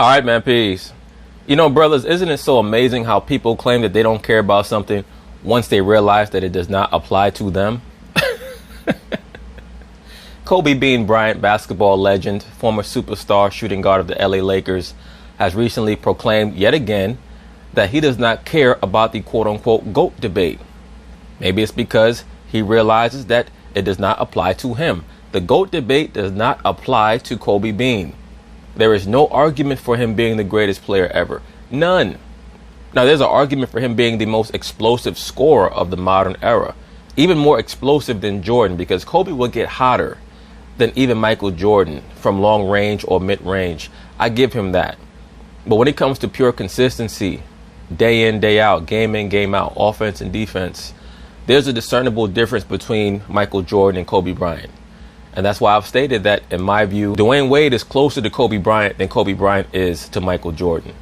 All right, man, peace. You know, brothers, isn't it so amazing how people claim that they don't care about something once they realize that it does not apply to them? Kobe Bean Bryant, basketball legend, former superstar shooting guard of the LA Lakers, has recently proclaimed yet again that he does not care about the quote-unquote GOAT debate. Maybe it's because he realizes that it does not apply to him. The GOAT debate does not apply to Kobe Bean. There is no argument for him being the greatest player ever. None. Now, there's an argument for him being the most explosive scorer of the modern era. Even more explosive than Jordan, because Kobe will get hotter than even Michael Jordan from long range or mid range. I give him that. But when it comes to pure consistency, day in, day out, game in, game out, offense and defense, there's a discernible difference between Michael Jordan and Kobe Bryant. And that's why I've stated that, in my view, Dwayne Wade is closer to Kobe Bryant than Kobe Bryant is to Michael Jordan.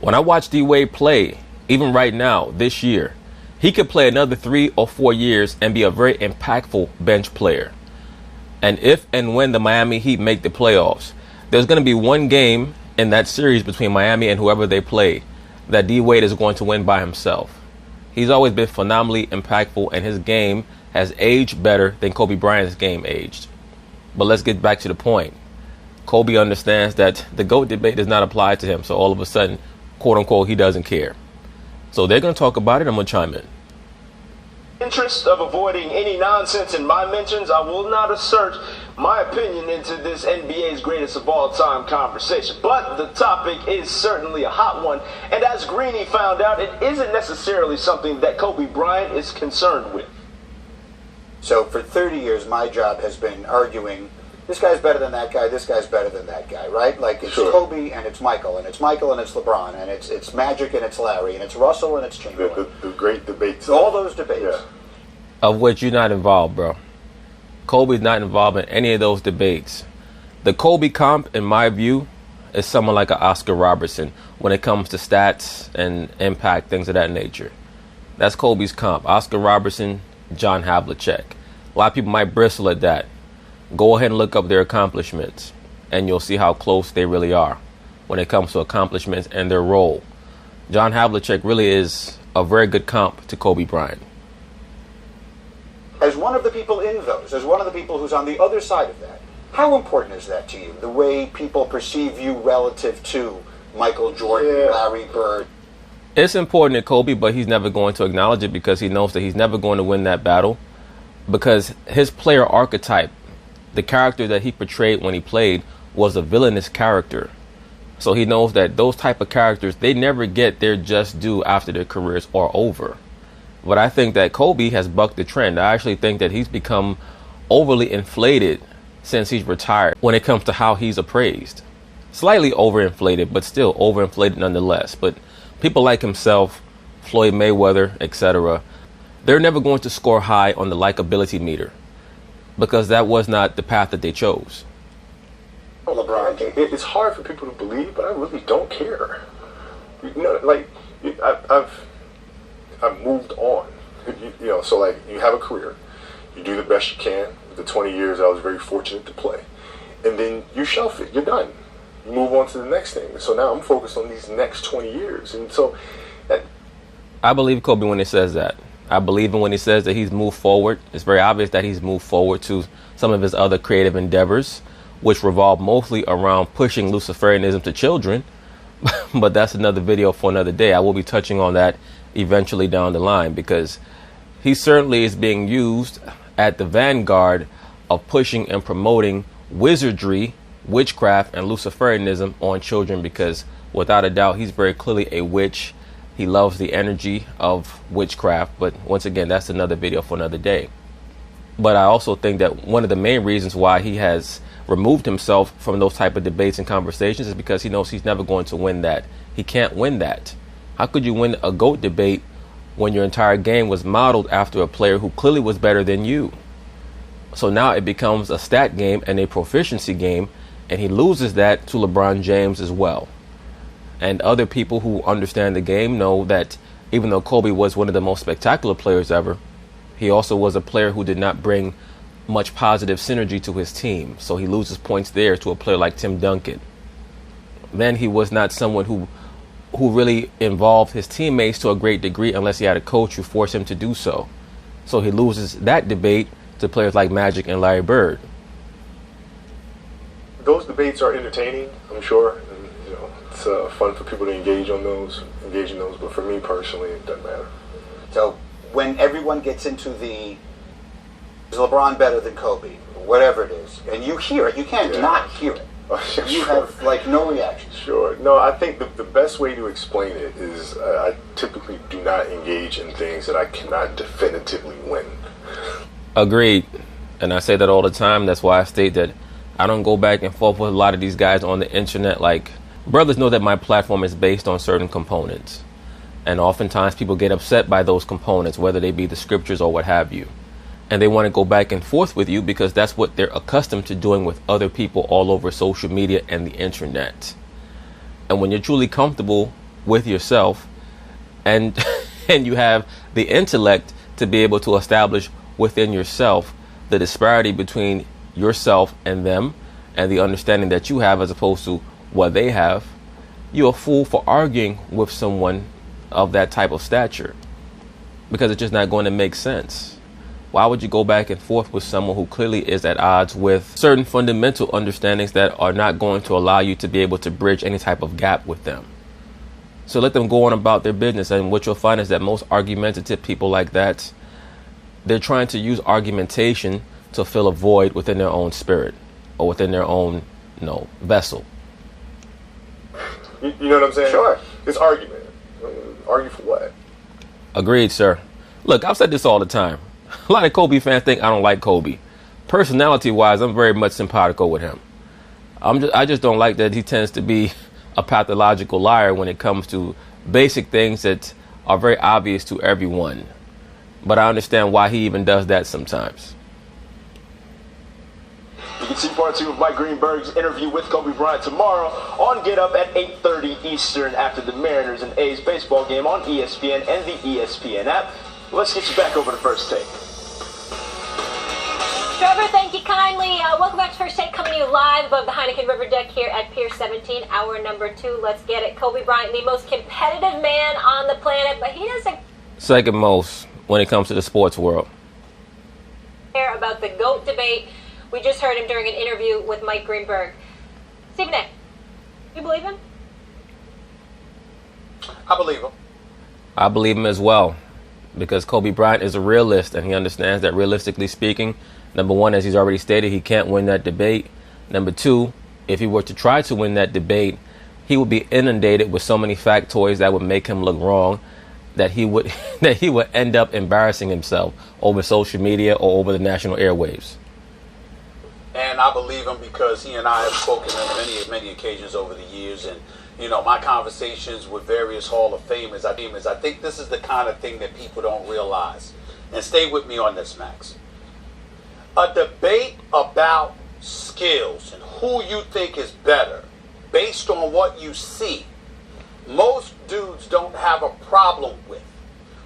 When I watch D-Wade play, even right now, this year, he could play another 3 or 4 years and be a very impactful bench player. And if and when the Miami Heat make the playoffs, there's going to be one game in that series between Miami and whoever they play that D-Wade is going to win by himself. He's always been phenomenally impactful, and his game has aged better than Kobe Bryant's game aged. But let's get back to the point. Kobe understands that the GOAT debate does not apply to him, so all of a sudden, quote unquote, he doesn't care. So they're going to talk about it. I'm going to chime in. Interest of avoiding any nonsense in my mentions, I will not assert my opinion into this NBA's greatest of all time conversation. But the topic is certainly a hot one, and as Greeny found out, it isn't necessarily something that Kobe Bryant is concerned with. So for 30 years, my job has been arguing, this guy's better than that guy, this guy's better than that guy, right? Like, it's sure. Kobe and it's Michael, and it's Michael and it's LeBron, and it's Magic and it's Larry, and it's Russell and it's Chamberlain. The great debates. All those debates. Yeah. Of which you're not involved, bro. Kobe's not involved in any of those debates. The Kobe comp, in my view, is someone like an Oscar Robertson when it comes to stats and impact, things of that nature. That's Kobe's comp. Oscar Robertson, John Havlicek. A lot of people might bristle at that. Go ahead and look up their accomplishments, and you'll see how close they really are when it comes to accomplishments and their role. John Havlicek really is a very good comp to Kobe Bryant. As one of the people in those, as one of the people who's on the other side of that, how important is that to you, the way people perceive you relative to Michael Jordan, Larry Bird? It's important to Kobe, but he's never going to acknowledge it because he knows that he's never going to win that battle, because his player archetype, the character that he portrayed when he played, was a villainous character. So he knows that those type of characters, they never get their just due after their careers are over. But I think that Kobe has bucked the trend. I actually think that he's become overly inflated since he's retired when it comes to how he's appraised. Slightly overinflated, but still overinflated nonetheless. But people like himself, Floyd Mayweather, etc., they're never going to score high on the likability meter because that was not the path that they chose. LeBron, it's hard for people to believe, but I really don't care. You know, like, I've moved on. You know, so like, you have a career, you do the best you can. The 20 years I was very fortunate to play, and then you shelf it. You're done. You move on to the next thing. So now I'm focused on these next 20 years, and so I believe Kobe when he says that. I believe him when he says that he's moved forward. It's very obvious that he's moved forward to some of his other creative endeavors, which revolve mostly around pushing Luciferianism to children. But that's another video for another day. I will be touching on that eventually down the line, because he certainly is being used at the vanguard of pushing and promoting wizardry, witchcraft, and Luciferianism on children, because without a doubt, he's very clearly a witch. He loves the energy of witchcraft. But once again, that's another video for another day. But I also think that one of the main reasons why he has removed himself from those type of debates and conversations is because he knows he's never going to win that. He can't win that. How could you win a GOAT debate when your entire game was modeled after a player who clearly was better than you? So now it becomes a stat game and a proficiency game, and he loses that to LeBron James as well. And other people who understand the game know that even though Kobe was one of the most spectacular players ever, he also was a player who did not bring much positive synergy to his team. So he loses points there to a player like Tim Duncan. then he was not someone who really involved his teammates to a great degree unless he had a coach who forced him to do so. So he loses that debate to players like Magic and Larry Bird. Those debates are entertaining, I'm sure. And, it's fun for people to engage in those. But for me personally, it doesn't matter. So when everyone gets into is LeBron better than Kobe, whatever it is, and you hear it, you can't not hear it. You have no reaction. Sure. No, I think the best way to explain it is I typically do not engage in things that I cannot definitively win. Agreed. And I say that all the time. That's why I state that I don't go back and forth with a lot of these guys on the internet. Like, brothers know that my platform is based on certain components. And oftentimes people get upset by those components, whether they be the scriptures or what have you. And they want to go back and forth with you because that's what they're accustomed to doing with other people all over social media and the internet. And when you're truly comfortable with yourself and and you have the intellect to be able to establish within yourself the disparity between yourself and them and the understanding that you have as opposed to what they have, you're a fool for arguing with someone of that type of stature because it's just not going to make sense. Why would you go back and forth with someone who clearly is at odds with certain fundamental understandings that are not going to allow you to be able to bridge any type of gap with them? So let them go on about their business. And what you'll find is that most argumentative people like that, they're trying to use argumentation to fill a void within their own spirit or within their own, vessel. You know what I'm saying? Sure. It's argument. Argue for what? Agreed, sir. Look, I've said this all the time. A lot of Kobe fans think I don't like Kobe. Personality-wise, I'm very much simpatico with him. I just don't like that he tends to be a pathological liar when it comes to basic things that are very obvious to everyone. But I understand why he even does that sometimes. You can see part 2 of Mike Greenberg's interview with Kobe Bryant tomorrow on Get Up at 8:30 Eastern after the Mariners and A's baseball game on ESPN and the ESPN app. Let's get you back over to First Take. Trevor, thank you kindly. Welcome back to First Take, coming to you live above the Heineken River deck here at Pier 17, hour number 2. Let's get it. Kobe Bryant, the most competitive man on the planet, but he doesn't Second most when it comes to the sports world. care about the GOAT debate. We just heard him during an interview with Mike Greenberg. Stephen A., you believe him? I believe him. I believe him as well, because Kobe Bryant is a realist, and he understands that realistically speaking, number one, as he's already stated, he can't win that debate. Number two, if he were to try to win that debate, he would be inundated with so many factoids that would make him look wrong that he would end up embarrassing himself over social media or over the national airwaves. And I believe him because he and I have spoken on many occasions over the years. And, my conversations with various Hall of Famers, I think this is the kind of thing that people don't realize. And stay with me on this, Max. A debate about skills and who you think is better based on what you see, most dudes don't have a problem with.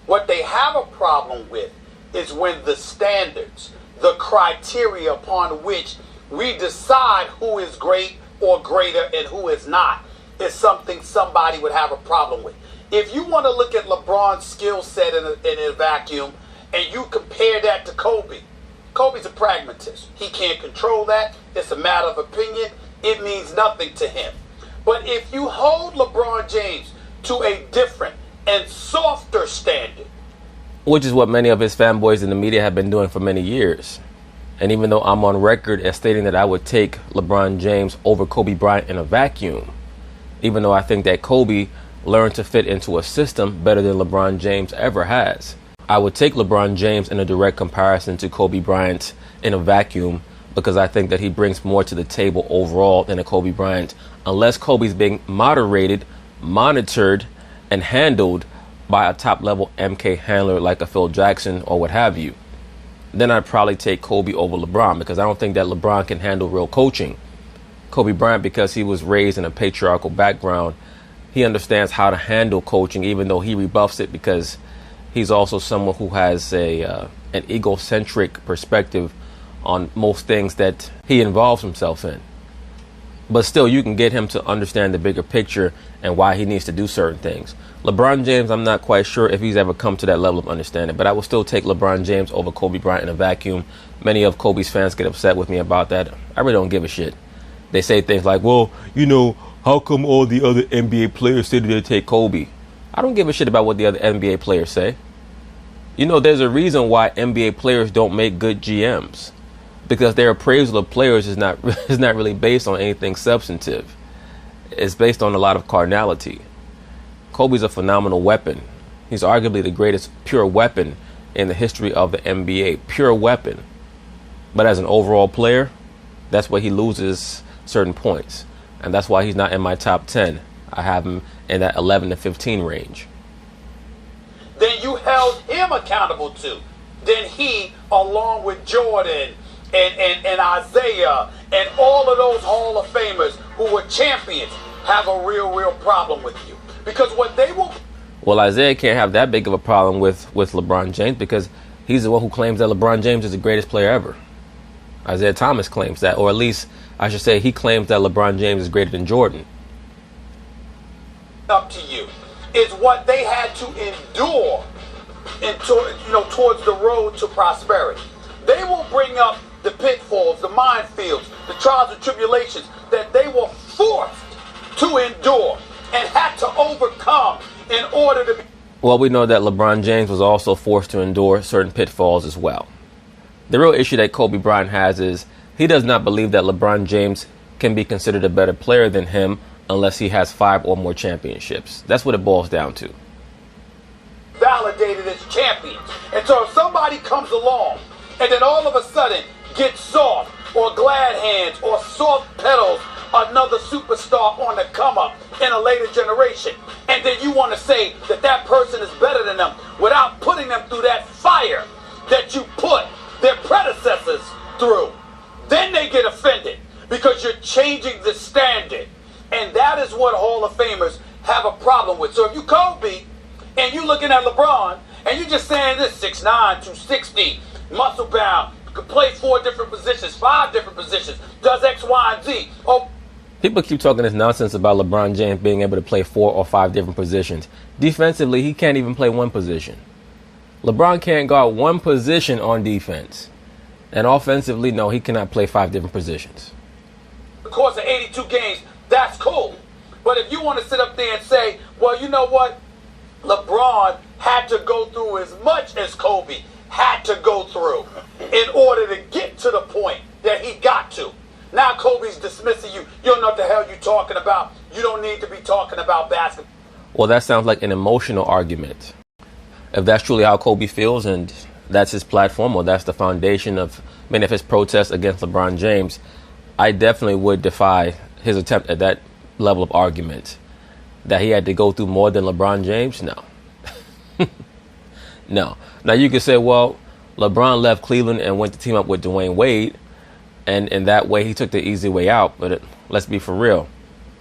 What they have a problem with is when the standards, the criteria upon which we decide who is great or greater and who is not, is something somebody would have a problem with. If you want to look at LeBron's skill set in a vacuum and you compare that to Kobe, Kobe's a pragmatist. He can't control that. It's a matter of opinion. It means nothing to him. But if you hold LeBron James to a different and softer standard, Which is what many of his fanboys in the media have been doing for many years. And even though I'm on record as stating that I would take LeBron James over Kobe Bryant in a vacuum, even though I think that Kobe learned to fit into a system better than LeBron James ever has, I would take LeBron James in a direct comparison to Kobe Bryant in a vacuum because I think that he brings more to the table overall than a Kobe Bryant, unless Kobe's being moderated, monitored, and handled by a top-level MK handler like a Phil Jackson or what have you. Then I'd probably take Kobe over LeBron because I don't think that LeBron can handle real coaching. Kobe Bryant, because he was raised in a patriarchal background, he understands how to handle coaching, even though he rebuffs it because he's also someone who has an egocentric perspective on most things that he involves himself in. But still, you can get him to understand the bigger picture and why he needs to do certain things. LeBron James, I'm not quite sure if he's ever come to that level of understanding, but I will still take LeBron James over Kobe Bryant in a vacuum. Many of Kobe's fans get upset with me about that. I really don't give a shit. They say things like, well, you know, how come all the other NBA players say that they take Kobe? I don't give a shit about what the other NBA players say. You know, there's a reason why NBA players don't make good GMs. Because their appraisal of players is not really based on anything substantive. It's based on a lot of carnality. Kobe's a phenomenal weapon. He's arguably the greatest pure weapon in the history of the NBA. Pure weapon. But as an overall player, that's where he loses certain points. And that's why he's not in my top 10. I have him in that 11 to 15 range. Then you held him accountable to. Then he, along with Jordan and Isaiah and all of those Hall of Famers who were champions, have a real problem with you. Because what they will... Well, Isaiah can't have that big of a problem with LeBron James because he's the one who claims that LeBron James is the greatest player ever. Isaiah Thomas claims that, or at least I should say he claims that LeBron James is greater than Jordan. Up to you is what they had to endure towards the road to prosperity. They will bring up the pitfalls, the minefields, the trials and tribulations that they were forced to endure and had to overcome in order to be... Well, we know that LeBron James was also forced to endure certain pitfalls as well. The real issue that Kobe Bryant has is he does not believe that LeBron James can be considered a better player than him unless he has 5 or more championships. That's what it boils down to. Validated as champions. And so if somebody comes along and then all of a sudden gets soft or glad hands or soft pedals another superstar on the come up in a later generation, and then you want to say that that person is better than them without putting them through that fire that you put their predecessors through, then they get offended because you're changing the standard. And that is what Hall of Famers have a problem with. So if you Kobe and you looking at LeBron and you just saying this 6'9", 260, muscle bound, could play 4 different positions, 5 different positions, does X, Y, and Z. Oh, people keep talking this nonsense about LeBron James being able to play 4 or 5 different positions. Defensively, he can't even play one position. LeBron can't guard one position on defense. And offensively, no, he cannot play 5 different positions. the course of 82 games, that's cool. But if you want to sit up there and say, well, you know what? LeBron had to go through as much as Kobe had to go through in order to get to the point that he got to. Now Kobe's dismissing you. You don't know what the hell you're talking about. You don't need to be talking about basketball. Well, that sounds like an emotional argument. If that's truly how Kobe feels and that's his platform or that's the foundation of many of his protests against LeBron James, I definitely would defy his attempt at that level of argument. That he had to go through more than LeBron James? No. No. Now you could say, well, LeBron left Cleveland and went to team up with Dwayne Wade, and in that way he took the easy way out. But let's be for real.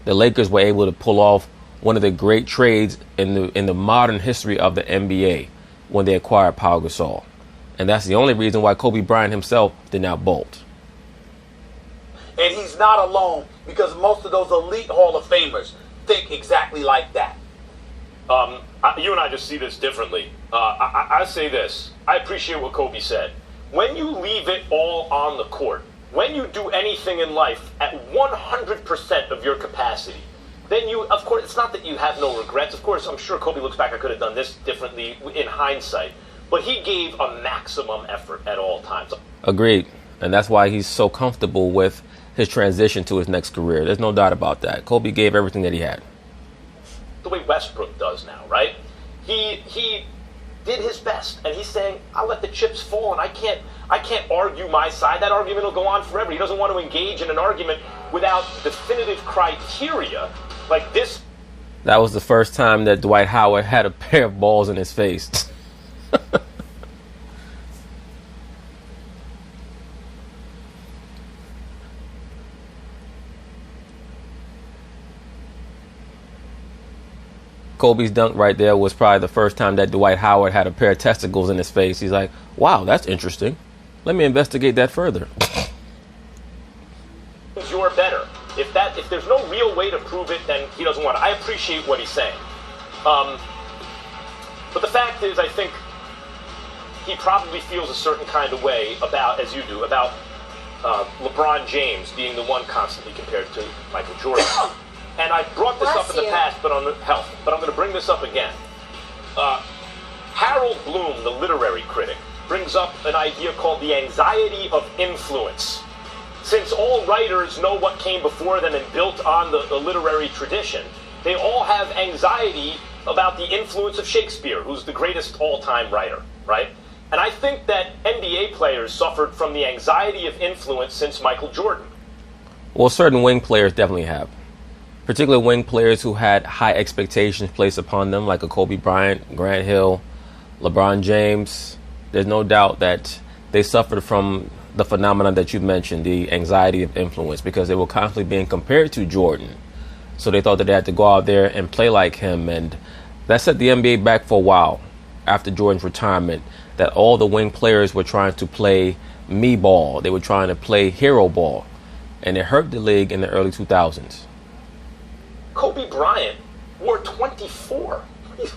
The Lakers were able to pull off one of the great trades in the modern history of the NBA when they acquired Pau Gasol. And that's the only reason why Kobe Bryant himself did not bolt. And he's not alone, because most of those elite Hall of Famers think exactly like that. You and I just see this differently. I say this. I appreciate what Kobe said. When you leave it all on the court, when you do anything in life at 100% of your capacity, then you, of course, it's not that you have no regrets. Of course, I'm sure Kobe looks back, I could have done this differently in hindsight. But he gave a maximum effort at all times. Agreed. And that's why he's so comfortable with his transition to his next career. There's no doubt about that. Kobe gave everything that he had. The way Westbrook does now, right? He did his best, and he's saying, I'll let the chips fall, and I can't argue my side. That argument will go on forever. He doesn't want to engage in an argument without definitive criteria like this. That was the first time that Dwight Howard had a pair of balls in his face. Kobe's dunk right there was probably the first time that Dwight Howard had a pair of testicles in his face. He's like, wow, that's interesting. Let me investigate that further. You're better. If prove it, then he doesn't want it. I appreciate what he's saying. But the fact is, I think he probably feels a certain kind of way about, as you do, about LeBron James being the one constantly compared to Michael Jordan. And I brought this up in the past, but on health. But I'm going to bring this up again. Harold Bloom, the literary critic, brings up an idea called the anxiety of influence. Since all writers know what came before them and built on the literary tradition, they all have anxiety about the influence of Shakespeare, who's the greatest all-time writer, right? And I think that NBA players suffered from the anxiety of influence since Michael Jordan. Well, certain wing players definitely have. Particularly wing players who had high expectations placed upon them, like a Kobe Bryant, Grant Hill, LeBron James. There's no doubt that they suffered from the phenomenon that you mentioned, the anxiety of influence, because they were constantly being compared to Jordan. So they thought that they had to go out there and play like him. And that set the NBA back for a while after Jordan's retirement, that all the wing players were trying to play me ball. They were trying to play hero ball. And it hurt the league in the early 2000s. Kobe Bryant wore 24.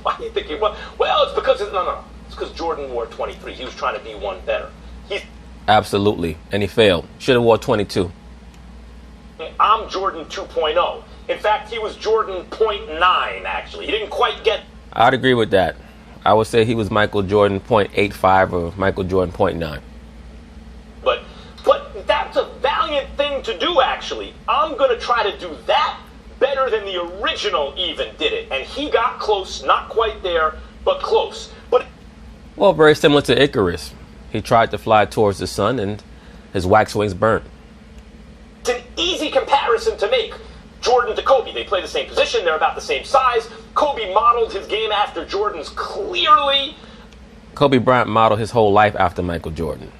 Why do you think he won? Well, it's because no. It's because Jordan wore 23. He was trying to be one better. Absolutely, and he failed. Should have wore 22. I'm Jordan 2.0. In fact, he was Jordan 0.9. Actually, he didn't quite get. I'd agree with that. I would say he was Michael Jordan 0.85 or Michael Jordan 0.9. But that's a valiant thing to do. Actually, I'm going to try to do that better than the original even did it, and he got close, not quite there, but close. Well, very similar to Icarus. He tried to fly towards the sun, and his wax wings burnt. It's an easy comparison to make. Jordan to Kobe, they play the same position, they're about the same size. Kobe modeled his game after Jordan's clearly. Kobe Bryant modeled his whole life after Michael Jordan.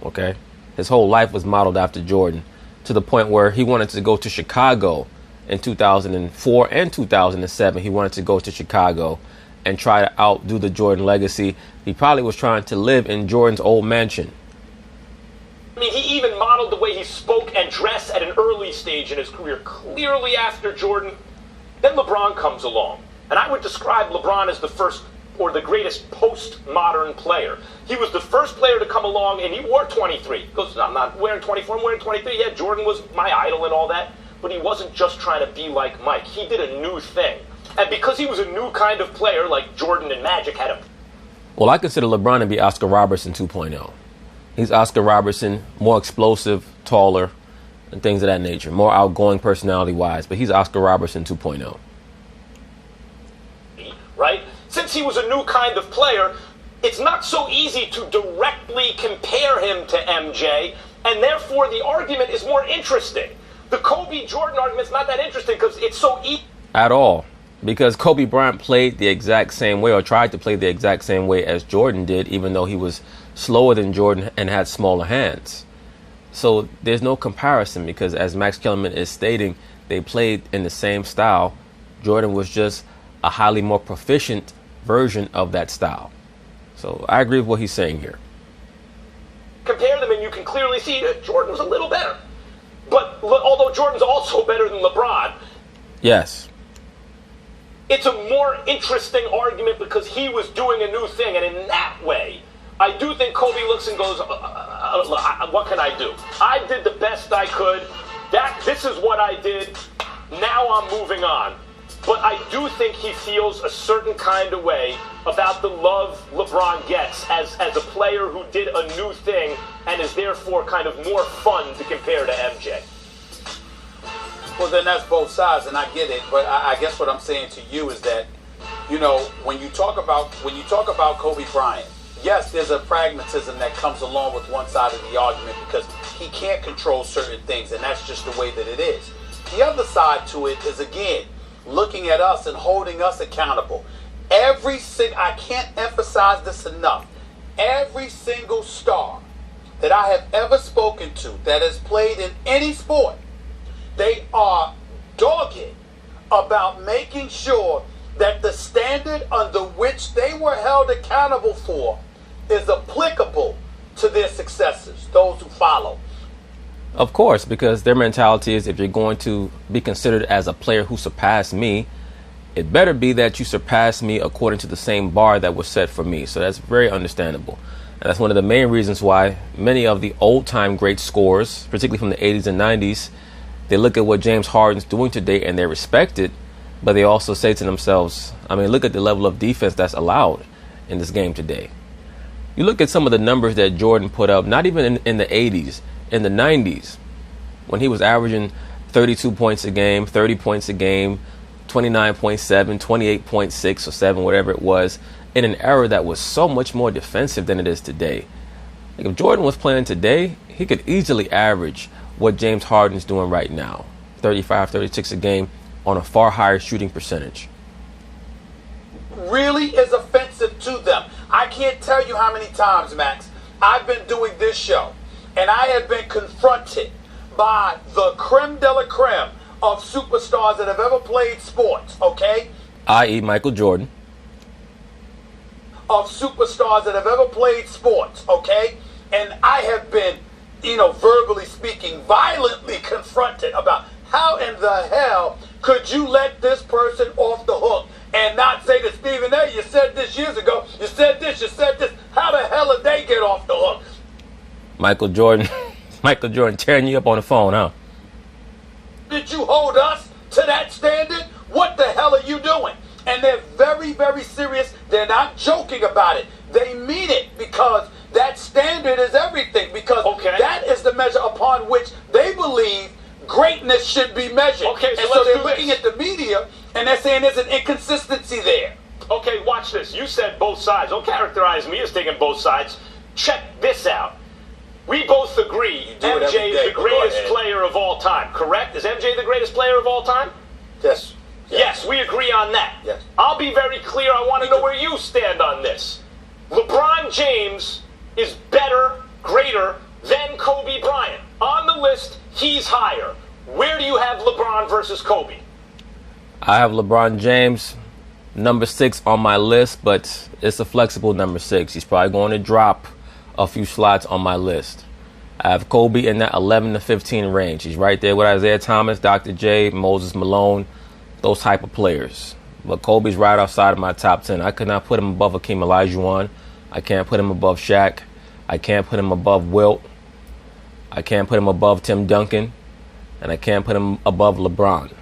Okay? His whole life was modeled after Jordan, to the point where he wanted to go to Chicago in 2004 and 2007. He wanted to go to Chicago and try to outdo the Jordan legacy. He probably was trying to live in Jordan's old mansion. I mean, he even modeled the way he spoke and dressed at an early stage in his career, clearly after Jordan. Then LeBron comes along, and I would describe LeBron as the first or the greatest postmodern player. He was the first player to come along, and he wore 23. He goes, I'm not wearing 24, I'm wearing 23. Yeah, Jordan was my idol and all that, but he wasn't just trying to be like Mike. He did a new thing. And because he was a new kind of player, like Jordan and Magic had him. Well, I consider LeBron to be Oscar Robertson 2.0. He's Oscar Robertson, more explosive, taller, and things of that nature. More outgoing personality-wise, but he's Oscar Robertson 2.0. Right? Since he was a new kind of player, it's not so easy to directly compare him to MJ, and therefore the argument is more interesting. The Kobe-Jordan argument is not that interesting because it's so easy. At all. Because Kobe Bryant played the exact same way, or tried to play the exact same way as Jordan did, even though he was slower than Jordan and had smaller hands. So there's no comparison, because as Max Kellerman is stating, they played in the same style. Jordan was just a highly more proficient version of that style. So I agree with what he's saying here. Compare them and you can clearly see that Jordan was a little better. But although Jordan's also better than LeBron. Yes. It's a more interesting argument because he was doing a new thing. And in that way, I do think Kobe looks and goes, what can I do? I did the best I could. This is what I did. Now I'm moving on. But I do think he feels a certain kind of way about the love LeBron gets as a player who did a new thing and is therefore kind of more fun to compare to MJ. Well, then that's both sides, and I get it. But I guess what I'm saying to you is that, you know, when you talk about Kobe Bryant, yes, there's a pragmatism that comes along with one side of the argument because he can't control certain things, and that's just the way that it is. The other side to it is, again, looking at us and holding us accountable. I can't emphasize this enough. Every single star that I have ever spoken to that has played in any sport, they are dogged about making sure that the standard under which they were held accountable for is applicable to their successors, those who follow. Of course, because their mentality is if you're going to be considered as a player who surpassed me, it better be that you surpass me according to the same bar that was set for me. So that's very understandable. And that's one of the main reasons why many of the old-time great scorers, particularly from the 80s and 90s, they look at what James Harden's doing today and they respect it, but they also say to themselves, I mean, look at the level of defense that's allowed in this game today. You look at some of the numbers that Jordan put up, not even in the 80s, in the 90s, when he was averaging 32 points a game, 30 points a game, 29.7, 28.6 or 7, whatever it was, in an era that was so much more defensive than it is today. Like if Jordan was playing today, he could easily average what James Harden's doing right now, 35, 36 a game on a far higher shooting percentage. Really is offensive to them. I can't tell you how many times, Max, I've been doing this show, and I have been confronted by the creme de la creme of superstars that have ever played sports, okay? I.e. Michael Jordan. Of superstars that have ever played sports, okay? And I have been, verbally speaking, violently confronted about how in the hell could you let this person off the hook and not say to Stephen A., you said this years ago, you said this, you said this. How the hell did they get off the hook? Michael Jordan tearing you up on the phone, huh? Did you hold us to that standard? What the hell are you doing? And they're very, very serious. They're not joking about it. They mean it because that standard is everything. Because that is the measure upon which they believe greatness should be measured. Okay, and so they're looking at the media and they're saying there's an inconsistency there. Okay, watch this. You said both sides. Don't characterize me as taking both sides. Check this out. We both agree MJ is the greatest player of all time, correct? Is MJ the greatest player of all time? Yes. Yes, we agree on that. Yes. I'll be very clear. I want to know where you stand on this. LeBron James is better, greater than Kobe Bryant. On the list, he's higher. Where do you have LeBron versus Kobe? I have LeBron James number 6 on my list, but it's a flexible number 6. He's probably going to drop a few slots on my list. I have Kobe in that 11 to 15 range. He's right there with Isaiah Thomas, Dr. J, Moses Malone, those type of players. But Kobe's right outside of my top 10. I could not put him above Hakeem Olajuwon. I can't put him above Shaq. I can't put him above Wilt. I can't put him above Tim Duncan. And I can't put him above LeBron.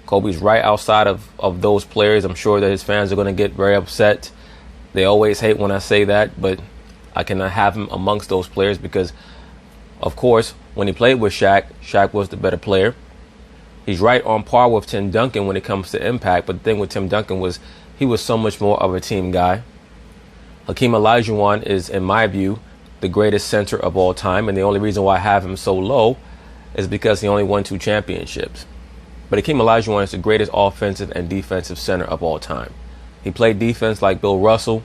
Kobe's right outside of those players. I'm sure that his fans are going to get very upset. They always hate when I say that, but I cannot have him amongst those players because, of course, when he played with Shaq, Shaq was the better player. He's right on par with Tim Duncan when it comes to impact, but the thing with Tim Duncan was he was so much more of a team guy. Hakeem Olajuwon is, in my view, the greatest center of all time, and the only reason why I have him so low is because he only won 2 championships. But Hakeem Olajuwon is the greatest offensive and defensive center of all time. He played defense like Bill Russell,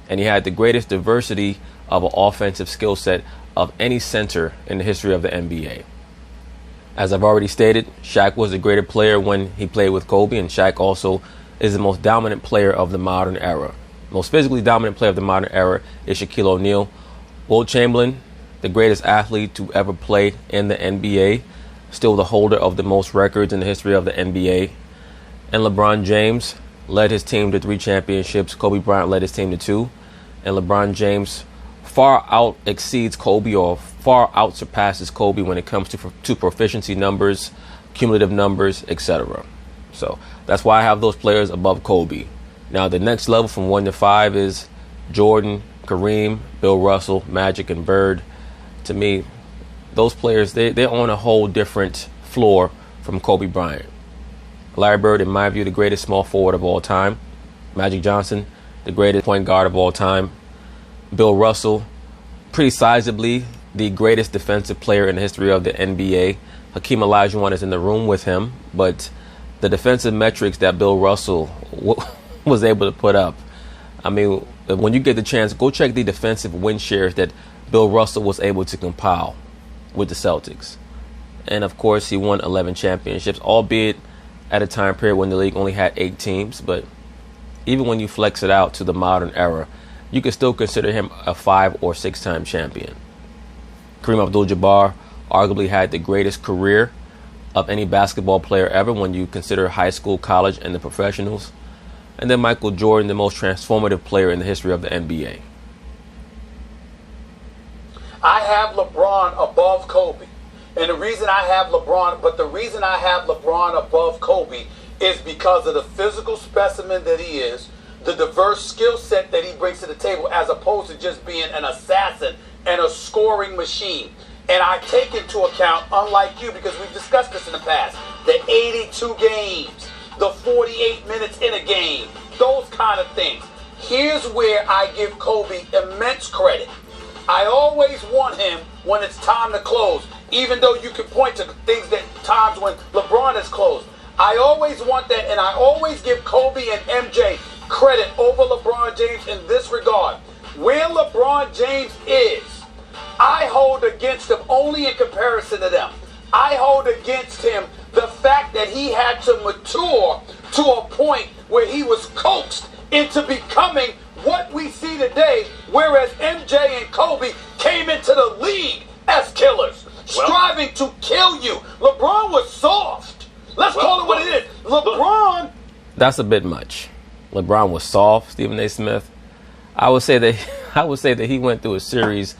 and he had the greatest diversity of an offensive skill set of any center in the history of the NBA. As I've already stated, Shaq was a greater player when he played with Kobe, and Shaq also is the most dominant player of the modern era. Most physically dominant player of the modern era is Shaquille O'Neal. Wilt Chamberlain, the greatest athlete to ever play in the NBA, still the holder of the most records in the history of the NBA. And LeBron James led his team to 3 championships. Kobe Bryant led his team to 2. And LeBron James far out exceeds Kobe or far out surpasses Kobe when it comes to proficiency numbers, cumulative numbers, etc. So that's why I have those players above Kobe. Now the next level from 1 to 5 is Jordan, Kareem, Bill Russell, Magic, and Bird. To me, those players, they're on a whole different floor from Kobe Bryant. Larry Bird, in my view, the greatest small forward of all time. Magic Johnson, the greatest point guard of all time. Bill Russell, pretty sizably the greatest defensive player in the history of the NBA. Hakeem Olajuwon is in the room with him, but the defensive metrics that Bill Russell was able to put up, I mean, when you get the chance, go check the defensive win shares that Bill Russell was able to compile with the Celtics. And of course, he won 11 championships, albeit at a time period when the league only had 8 teams. But even when you flex it out to the modern era, you can still consider him a 5 or 6 time champion. Kareem Abdul-Jabbar, arguably had the greatest career of any basketball player ever when you consider high school, college, and the professionals. And then Michael Jordan, the most transformative player in the history of the NBA. I have LeBron above Kobe. And the reason I have LeBron above Kobe is because of the physical specimen that he is, the diverse skill set that he brings to the table, as opposed to just being an assassin and a scoring machine. And I take into account, unlike you, because we've discussed this in the past, the 82 games, the 48 minutes in a game, those kind of things. Here's where I give Kobe immense credit. I always want him when it's time to close, even though you can point to things that times when LeBron has closed. I always want that, and I always give Kobe and MJ credit over LeBron James in this regard. Where LeBron James is, I hold against him only in comparison to them. I hold against him the fact that he had to mature to a point where he was coaxed into becoming what we see today, whereas MJ and Kobe came into the league as killers, striving to kill you. LeBron was soft. Let's call it what it is. LeBron... That's a bit much. LeBron was soft, Stephen A. Smith. I would say that he went through a series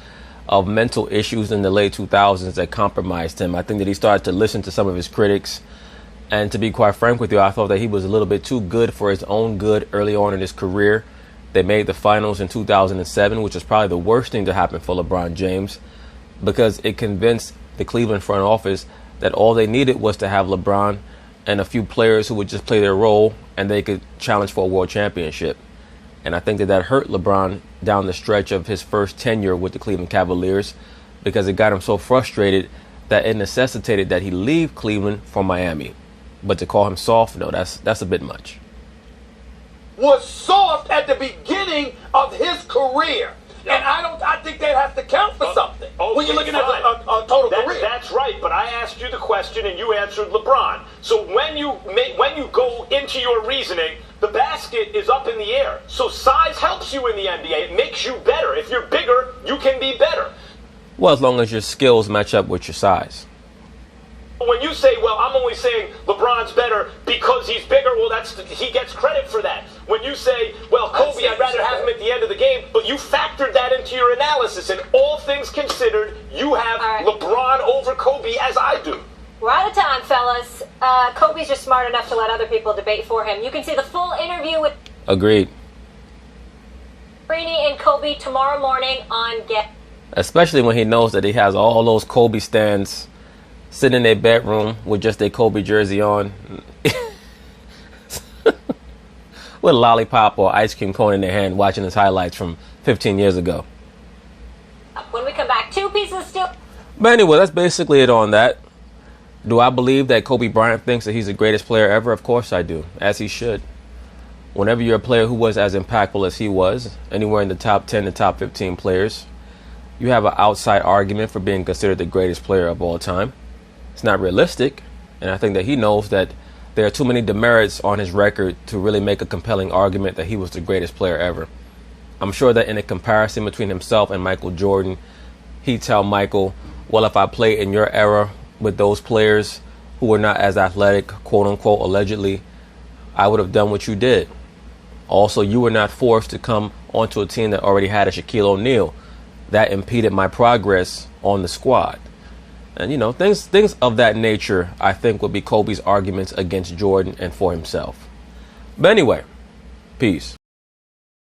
of mental issues in the late 2000s that compromised him. I think that he started to listen to some of his critics. And to be quite frank with you, I thought that he was a little bit too good for his own good early on in his career. They made the finals in 2007, which is probably the worst thing to happen for LeBron James, because it convinced the Cleveland front office that all they needed was to have LeBron and a few players who would just play their role and they could challenge for a world championship. And I think that hurt LeBron down the stretch of his first tenure with the Cleveland Cavaliers, because it got him so frustrated that it necessitated that he leave Cleveland for Miami. But to call him soft, no, that's a bit much. Was soft at the beginning of his career. Yeah. And I think that has to count for something when you're looking at a total career. That's right, but I asked you the question and you answered LeBron. So when you go into your reasoning, the basket is up in the air. So size helps you in the NBA. It makes you better. If you're bigger, you can be better. Well, as long as your skills match up with your size. When you say, well, I'm only saying LeBron's better because he's bigger, well, he gets credit for that. When you say, well, Kobe, I'd rather have him at the end of the game, but you factored that into your analysis, and all things considered, you have LeBron over Kobe, as I do. We're out of time, fellas. Kobe's just smart enough to let other people debate for him. You can see the full interview with Agreed. Brini and Kobe tomorrow morning on Get. Especially when he knows that he has all those Kobe stands sitting in their bedroom with just their Kobe jersey on with a lollipop or ice cream cone in their hand, watching his highlights from 15 years ago. When we come back, 2 pieces of steel. But anyway, that's basically it on that. Do I believe that Kobe Bryant thinks that he's the greatest player ever? Of course I do, as he should. Whenever you're a player who was as impactful as he was, anywhere in the top 10 to top 15 players, you have an outside argument for being considered the greatest player of all time. It's not realistic, and I think that he knows that there are too many demerits on his record to really make a compelling argument that he was the greatest player ever. I'm sure that in a comparison between himself and Michael Jordan, he'd tell Michael, well, if I played in your era with those players who were not as athletic, quote unquote, allegedly, I would have done what you did. Also, you were not forced to come onto a team that already had a Shaquille O'Neal. That impeded my progress on the squad. And, you know, things of that nature, I think, would be Kobe's arguments against Jordan and for himself. But anyway, peace.